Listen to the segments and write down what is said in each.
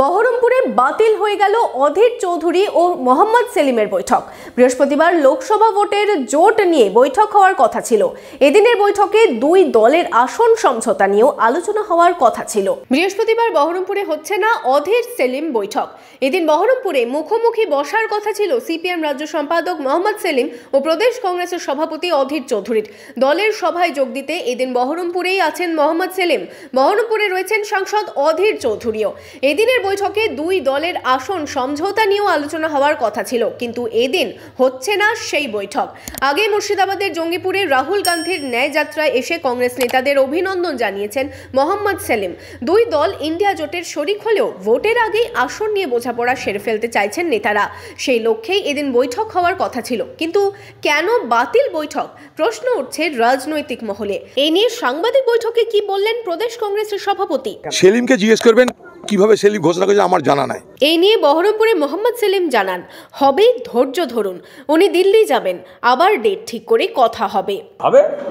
বহরমপুরে বাতিল হয়ে গেল অধীর চৌধুরী ও মোহাম্মদ সেলিমের বৈঠক। বৃহস্পতিবার লোকসভা ভোটের জোট নিয়ে বৈঠক হওয়ার কথা ছিল। এদিনের বৈঠকে দুই দলের আসন সমঝোতা নিয়েও আলোচনা হওয়ার কথা ছিল। বৃহস্পতিবার বহরমপুরে হচ্ছে না অধীর সেলিম বৈঠক। এদিন বহরমপুরে মুখোমুখি বসার কথা ছিল সিপিএম রাজ্য সম্পাদক মোহাম্মদ সেলিম ও প্রদেশ কংগ্রেসের সভাপতি অধীর চৌধুরীর। দলের সভায় যোগ দিতে এদিন বহরমপুরেই আছেন মোহাম্মদ সেলিম। বহরমপুরে রয়েছেন সাংসদ অধীর চৌধুরীও। এদিনের বৈঠকে দুই দলের আসন সমঝোতা নিয়েও আলোচনা হওয়ার কথা ছিল, কিন্তু এদিন হচ্ছে না সেই বৈঠক। আগে মুর্শিদাবাদের জঙ্গিপুরে রাহুল গান্ধীর ন্যায় যাত্রায় এসে কংগ্রেস নেতাদের অভিনন্দন জানিয়েছেন মোহাম্মদ সেলিম। দুই দল ইন্ডিয়া জোটের শরিক হলেও ভোটের আগেই আসন নিয়ে বোঝাপড়া সেরে ফেলতে চাইছেন নেতারা। সেই লক্ষ্যেই এদিন বৈঠক হওয়ার কথা ছিল, কিন্তু কেন বাতিল বৈঠক প্রশ্ন উঠছে রাজনৈতিক মহলে। এই নিয়ে সাংবাদিক বৈঠকে কি বললেন প্রদেশ কংগ্রেসের সভাপতি? সেলিমকে জিজ্ঞেস করবেন কিভাবে সেলিম ঘোষণা করেছে, আমার জানা নাই। এই নিয়ে বহরমপুরে মোহাম্মদ সেলিম জানান, হবে ধৈর্য ধরুন, উনি দিল্লি যাবেন, আবার ডেট ঠিক করে কথা হবে।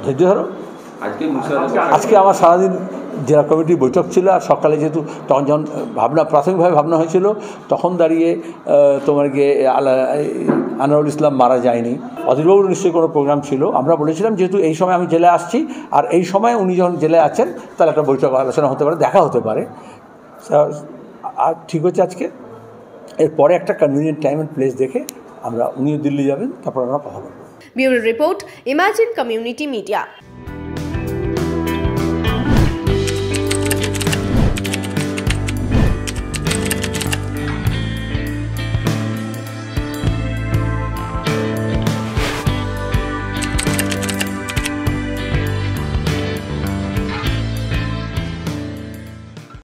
ধৈর্য ধরুন। আজকে আমার সারাদিন জেলা কমিটির বৈঠক ছিল, আর সকালে যেহেতু তখন যখন প্রাথমিকভাবে ভাবনা হয়েছিল, তখন দাঁড়িয়ে তোমার গিয়ে আনোয়ারুল ইসলাম মারা যায়নি, অধীরবাবুর নিশ্চয়ই কোনো প্রোগ্রাম ছিল। আমরা বলেছিলাম যেহেতু এই সময় আমি জেলায় আসছি, আর এই সময় উনি যখন জেলায় আছেন, তাহলে একটা বৈঠক আলোচনা হতে পারে, দেখা হতে পারে। আর ঠিক হচ্ছে আজকে, এরপরে একটা কনভিনিয়েন্ট টাইম অ্যান্ড প্লেস দেখে উনিও দিল্লি যাবেন, তারপর আমরা কথা বলবো। Bureau report, imagine community media.